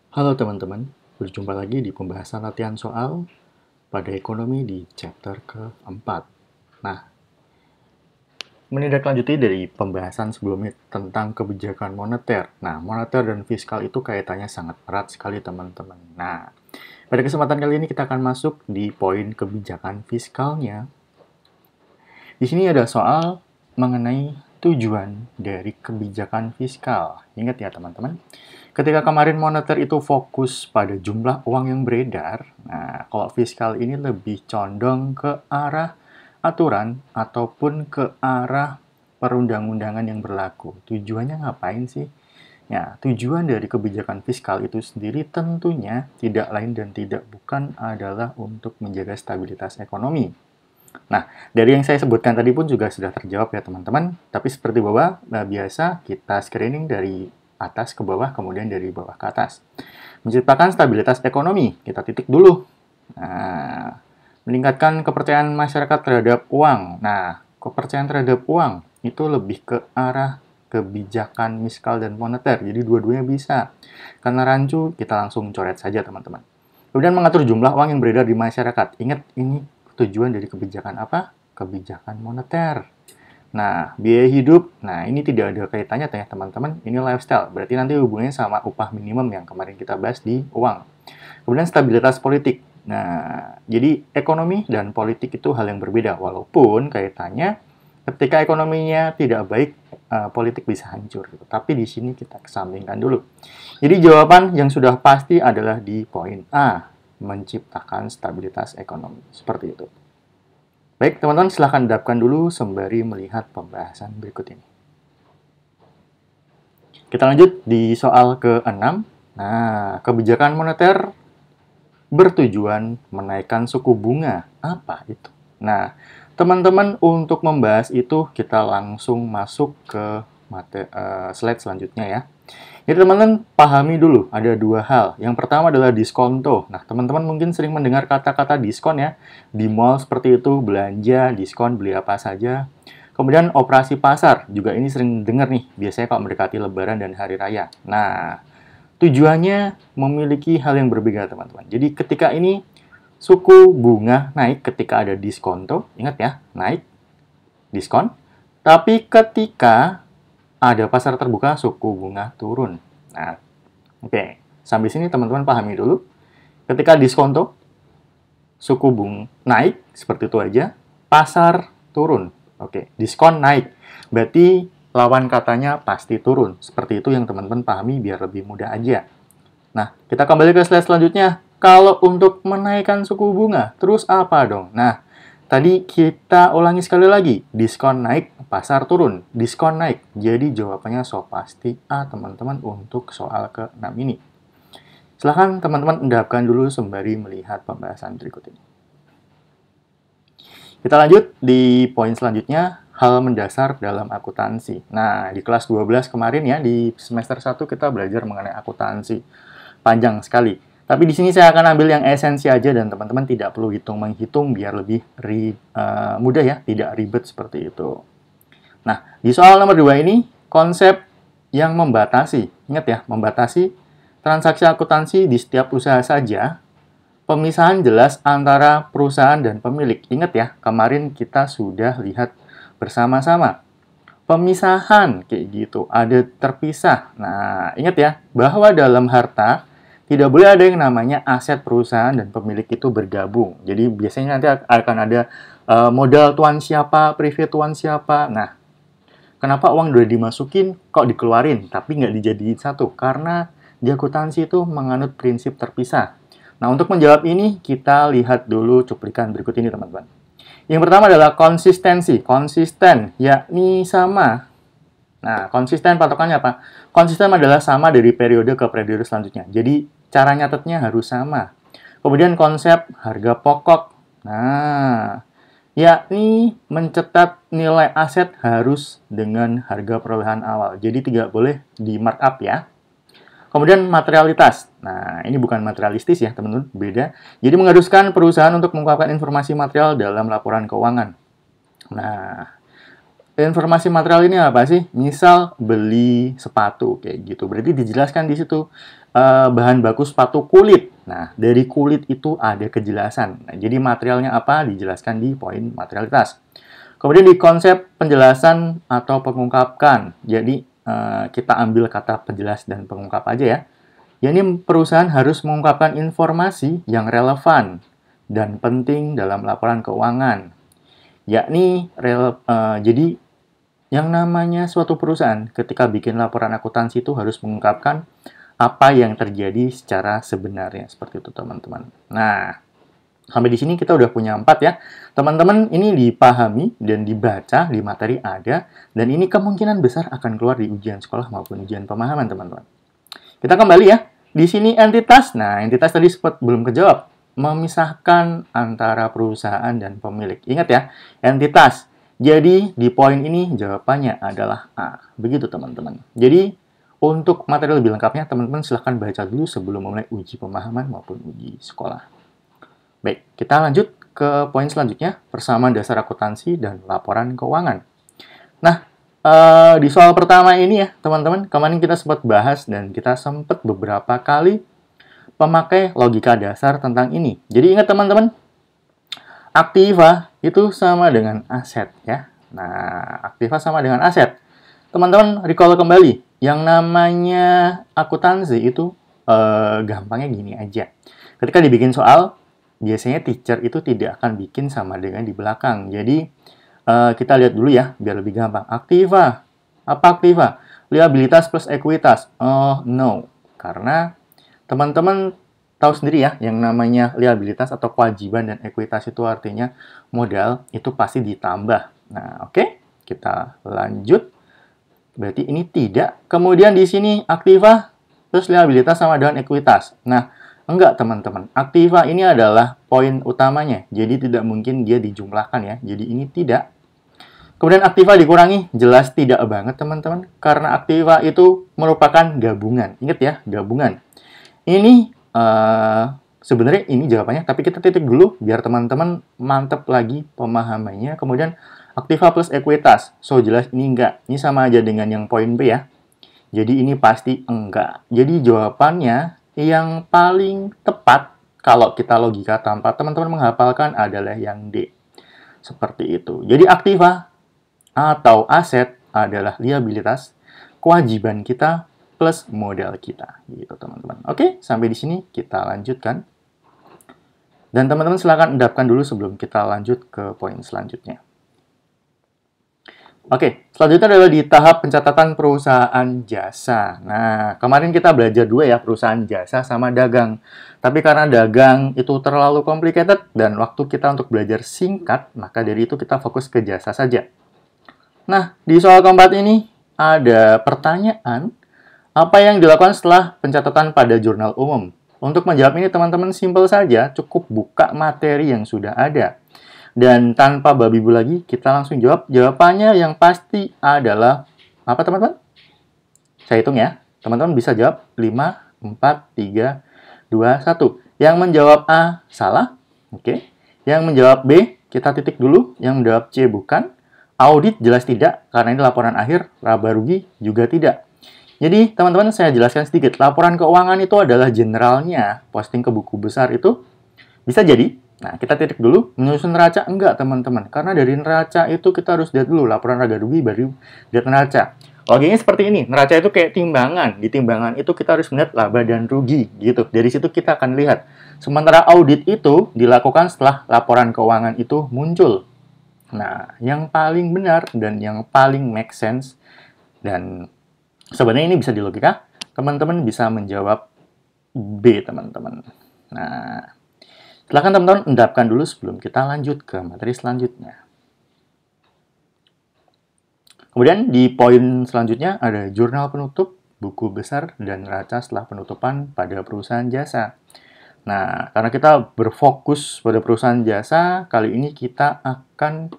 Halo teman-teman, berjumpa lagi di pembahasan latihan soal pada ekonomi di chapter keempat. Nah, menindaklanjuti dari pembahasan sebelumnya tentang kebijakan moneter. Nah, moneter dan fiskal itu kaitannya sangat erat sekali teman-teman. Nah, pada kesempatan kali ini kita akan masuk di poin kebijakan fiskalnya. Di sini ada soal mengenai tujuan dari kebijakan fiskal. Ingat ya teman-teman, ketika kemarin moneter itu fokus pada jumlah uang yang beredar, nah kalau fiskal ini lebih condong ke arah aturan ataupun ke arah perundang-undangan yang berlaku. Tujuannya ngapain sih? Ya, tujuan dari kebijakan fiskal itu sendiri tentunya tidak lain dan tidak bukan adalah untuk menjaga stabilitas ekonomi. Nah, dari yang saya sebutkan tadi pun juga sudah terjawab ya teman-teman. Tapi seperti bawah, biasa kita screening dari atas ke bawah, kemudian dari bawah ke atas. Menciptakan stabilitas ekonomi, kita titik dulu. Nah, meningkatkan kepercayaan masyarakat terhadap uang. Nah, kepercayaan terhadap uang itu lebih ke arah kebijakan fiskal dan moneter. Jadi dua-duanya bisa. Karena rancu, kita langsung coret saja teman-teman. Kemudian mengatur jumlah uang yang beredar di masyarakat. Ingat, ini tujuan dari kebijakan apa? Kebijakan moneter. Nah, biaya hidup, nah ini tidak ada kaitannya ya teman-teman, ini lifestyle. Berarti nanti hubungannya sama upah minimum yang kemarin kita bahas di uang. Kemudian stabilitas politik. Nah, jadi ekonomi dan politik itu hal yang berbeda, walaupun kaitannya ketika ekonominya tidak baik, politik bisa hancur. Gitu. Tapi di sini kita kesampingkan dulu. Jadi jawaban yang sudah pasti adalah di poin A, menciptakan stabilitas ekonomi. Seperti itu. Baik, teman-teman silahkan dapatkan dulu sembari melihat pembahasan berikut ini. Kita lanjut di soal ke-6. Nah, kebijakan moneter bertujuan menaikkan suku bunga. Apa itu? Nah, teman-teman untuk membahas itu kita langsung masuk ke slide selanjutnya ya. Jadi teman-teman pahami dulu ada dua hal. Yang pertama adalah diskonto. Nah, teman-teman mungkin sering mendengar kata-kata diskon ya. Di mall seperti itu, belanja, diskon, beli apa saja. Kemudian operasi pasar, juga ini sering dengar nih, biasanya kalau mendekati lebaran dan hari raya. Nah, tujuannya memiliki hal yang berbeda teman-teman. Jadi ketika ini suku bunga naik ketika ada diskonto, ingat ya, naik, diskon. Tapi ketika ada pasar terbuka, suku bunga turun. Nah, oke. Sampai sini teman-teman pahami dulu. Ketika diskonto, suku bunga naik, seperti itu aja. Pasar turun. Oke, diskon naik. Berarti lawan katanya pasti turun. Seperti itu yang teman-teman pahami biar lebih mudah aja. Nah, kita kembali ke slide selanjutnya. Kalau untuk menaikkan suku bunga, terus apa dong? Nah, tadi kita ulangi sekali lagi. Diskon naik, pasar turun. Diskon naik. Jadi jawabannya so pasti A, teman-teman, untuk soal ke-6 ini. Silahkan teman-teman endapkan dulu sembari melihat pembahasan berikut ini. Kita lanjut di poin selanjutnya, hal mendasar dalam akuntansi. Nah, di kelas 12 kemarin ya, di semester 1 kita belajar mengenai akuntansi. Panjang sekali. Tapi di sini saya akan ambil yang esensi aja dan teman-teman tidak perlu hitung-menghitung biar lebih mudah ya, tidak ribet seperti itu. Nah, di soal nomor 2 ini, konsep yang membatasi. Ingat ya, membatasi transaksi akuntansi di setiap usaha saja. Pemisahan jelas antara perusahaan dan pemilik. Ingat ya, kemarin kita sudah lihat bersama-sama. Pemisahan, kayak gitu. Ada terpisah. Nah, ingat ya, bahwa dalam harta, tidak boleh ada yang namanya aset perusahaan dan pemilik itu bergabung. Jadi, biasanya nanti akan ada modal tuan siapa, private tuan siapa. Nah, kenapa uang udah dimasukin, kok dikeluarin, tapi nggak dijadiin satu? Karena di akuntansi itu menganut prinsip terpisah. Nah, untuk menjawab ini, kita lihat dulu cuplikan berikut ini, teman-teman. Yang pertama adalah konsistensi. Konsisten, yakni sama. Nah, konsisten patokannya apa? Konsisten adalah sama dari periode ke periode selanjutnya. Jadi, cara nyatetnya harus sama. Kemudian konsep harga pokok. Nah, yakni mencetak nilai aset harus dengan harga perolehan awal. Jadi, tidak boleh di markup ya. Kemudian materialitas. Nah, ini bukan materialistis ya, teman-teman. Beda. Jadi, mengharuskan perusahaan untuk mengungkapkan informasi material dalam laporan keuangan. Nah, informasi material ini apa sih? Misal beli sepatu kayak gitu. Berarti dijelaskan di situ bahan baku sepatu kulit. Nah, dari kulit itu ada kejelasan. Nah, jadi materialnya apa dijelaskan di poin materialitas. Kemudian di konsep penjelasan atau pengungkapkan. Jadi kita ambil kata penjelas dan pengungkap aja ya. Yakni perusahaan harus mengungkapkan informasi yang relevan dan penting dalam laporan keuangan. Yakni jadi yang namanya suatu perusahaan ketika bikin laporan akuntansi itu harus mengungkapkan apa yang terjadi secara sebenarnya. Seperti itu teman-teman. Nah, sampai di sini kita udah punya 4 ya. Teman-teman, ini dipahami dan dibaca di materi ada, dan ini kemungkinan besar akan keluar di ujian sekolah maupun ujian pemahaman, teman-teman. Kita kembali ya. Di sini entitas. Nah, entitas tadi sempat belum kejawab. Memisahkan antara perusahaan dan pemilik. Ingat ya, entitas. Jadi, di poin ini jawabannya adalah A. Begitu, teman-teman. Jadi, untuk materi lebih lengkapnya, teman-teman silahkan baca dulu sebelum memulai uji pemahaman maupun uji sekolah. Baik, kita lanjut ke poin selanjutnya, persamaan dasar akuntansi dan laporan keuangan. Nah, di soal pertama ini ya, teman-teman, kemarin kita sempat bahas dan kita sempat beberapa kali memakai logika dasar tentang ini. Jadi ingat teman-teman, aktiva itu sama dengan aset ya. Nah, aktiva sama dengan aset. Teman-teman recall kembali, yang namanya akuntansi itu gampangnya gini aja. Ketika dibikin soal, biasanya teacher itu tidak akan bikin sama dengan di belakang. Jadi, kita lihat dulu ya, biar lebih gampang. Aktiva. Apa aktiva? Liabilitas plus ekuitas. Oh, no. Karena teman-teman tahu sendiri ya, yang namanya liabilitas atau kewajiban dan ekuitas itu artinya modal itu pasti ditambah. Nah, oke. Kita lanjut. Berarti ini tidak. Kemudian di sini aktiva plus liabilitas sama dengan ekuitas. Nah, enggak teman-teman. Aktiva ini adalah poin utamanya. Jadi tidak mungkin dia dijumlahkan ya. Jadi ini tidak. Kemudian aktiva dikurangi, jelas tidak banget teman-teman. Karena aktiva itu merupakan gabungan. Ingat ya, gabungan. Ini sebenarnya ini jawabannya, tapi kita titik dulu biar teman-teman mantep lagi pemahamannya. Kemudian aktiva plus ekuitas. So, jelas ini enggak. Ini sama aja dengan yang poin B ya. Jadi ini pasti enggak. Jadi jawabannya yang paling tepat kalau kita logika tanpa teman-teman menghafalkan adalah yang D. Seperti itu. Jadi aktiva atau aset adalah liabilitas, kewajiban kita plus modal kita. Gitu teman-teman. Oke, sampai di sini kita lanjutkan. Dan teman-teman silakan endapkan dulu sebelum kita lanjut ke poin selanjutnya. Oke, selanjutnya adalah di tahap pencatatan perusahaan jasa. Nah, kemarin kita belajar dua ya, perusahaan jasa sama dagang. Tapi karena dagang itu terlalu complicated dan waktu kita untuk belajar singkat, maka dari itu kita fokus ke jasa saja. Nah, di soal keempat ini ada pertanyaan, apa yang dilakukan setelah pencatatan pada jurnal umum? Untuk menjawab ini, teman-teman simpel saja, cukup buka materi yang sudah ada. Dan tanpa babi bu lagi, kita langsung jawab. Jawabannya yang pasti adalah, apa teman-teman? Saya hitung ya. Teman-teman bisa jawab 5, 4, 3, 2, 1. Yang menjawab A, salah. Oke. Yang menjawab B, kita titik dulu. Yang menjawab C, bukan. Audit jelas tidak, karena ini laporan akhir. Laba rugi juga tidak. Jadi, teman-teman, saya jelaskan sedikit. Laporan keuangan itu adalah generalnya. Posting ke buku besar itu bisa jadi. Nah, kita titik dulu. Menyusun neraca, enggak, teman-teman. Karena dari neraca itu kita harus lihat dulu. Laporan laba rugi, baru lihat neraca. Logiknya seperti ini. Neraca itu kayak timbangan. Di timbangan itu kita harus melihat laba dan rugi. Gitu. Dari situ kita akan lihat. Sementara audit itu dilakukan setelah laporan keuangan itu muncul. Nah, yang paling benar dan yang paling make sense, dan sebenarnya ini bisa di logika, teman-teman bisa menjawab B, teman-teman. Nah, silakan teman-teman endapkan dulu sebelum kita lanjut ke materi selanjutnya. Kemudian di poin selanjutnya ada jurnal penutup, buku besar, dan neraca setelah penutupan pada perusahaan jasa. Nah, karena kita berfokus pada perusahaan jasa, kali ini kita akan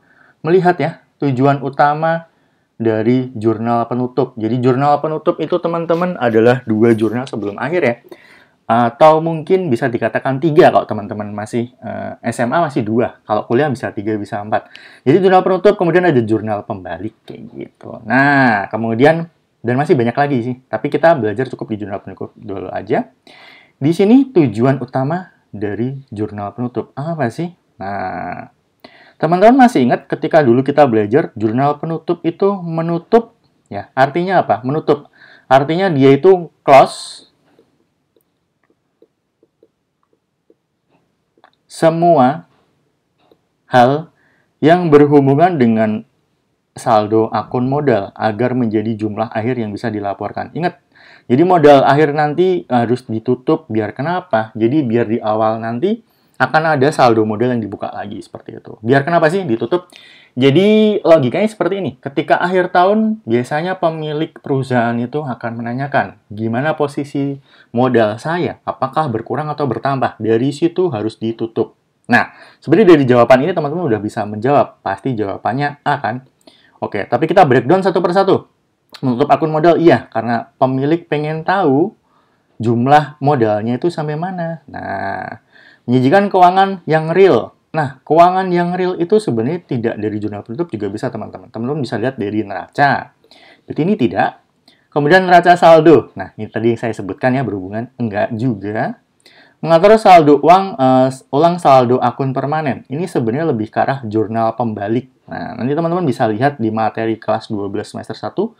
melihat ya tujuan utama dari jurnal penutup. Jadi jurnal penutup itu teman-teman adalah 2 jurnal sebelum akhir ya. Atau mungkin bisa dikatakan 3 kalau teman-teman masih SMA masih 2. Kalau kuliah bisa 3, bisa 4. Jadi jurnal penutup, kemudian ada jurnal pembalik kayak gitu. Nah, kemudian Dan masih banyak lagi sih, tapi kita belajar cukup di jurnal penutup dulu aja. Di sini tujuan utama dari jurnal penutup apa sih? Nah, teman-teman masih ingat ketika dulu kita belajar jurnal penutup itu menutup, ya, artinya apa? Menutup. Artinya dia itu close semua hal yang berhubungan dengan saldo akun modal agar menjadi jumlah akhir yang bisa dilaporkan. Ingat, jadi modal akhir nanti harus ditutup biar kenapa? Jadi biar di awal nanti akan ada saldo modal yang dibuka lagi seperti itu. Biar kenapa sih ditutup? Jadi logikanya seperti ini. Ketika akhir tahun, biasanya pemilik perusahaan itu akan menanyakan, gimana posisi modal saya? Apakah berkurang atau bertambah? Dari situ harus ditutup. Nah, sebenarnya dari jawaban ini teman-teman udah bisa menjawab. Pasti jawabannya A kan? Oke, tapi kita breakdown satu persatu. Menutup akun modal, iya, karena pemilik pengen tahu jumlah modalnya itu sampai mana. Nah, menyajikan keuangan yang real. Nah, keuangan yang real itu sebenarnya tidak dari jurnal penutup juga bisa, teman-teman. Teman-teman bisa lihat dari neraca. Berarti ini tidak. Kemudian neraca saldo. Nah, ini tadi yang saya sebutkan ya, berhubungan. Enggak juga. Mengatur saldo uang, ulang saldo akun permanen. Ini sebenarnya lebih ke arah jurnal pembalik. Nah, nanti teman-teman bisa lihat di materi kelas 12 semester 1,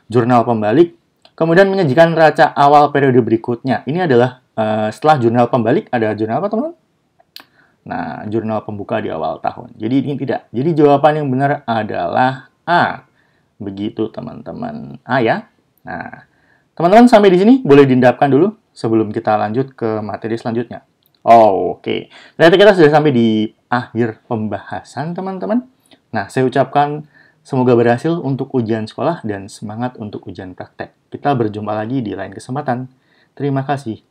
jurnal pembalik. Kemudian menyajikan neraca awal periode berikutnya. Ini adalah setelah jurnal pembalik, ada jurnal apa, teman-teman? Nah, jurnal pembuka di awal tahun. Jadi ini tidak. Jadi jawaban yang benar adalah A. Begitu, teman-teman. A ya. Nah, teman-teman sampai di sini boleh diendapkan dulu sebelum kita lanjut ke materi selanjutnya. Oh, oke. Ternyata kita sudah sampai di akhir pembahasan, teman-teman. Nah, saya ucapkan semoga berhasil untuk ujian sekolah dan semangat untuk ujian praktek. Kita berjumpa lagi di lain kesempatan. Terima kasih.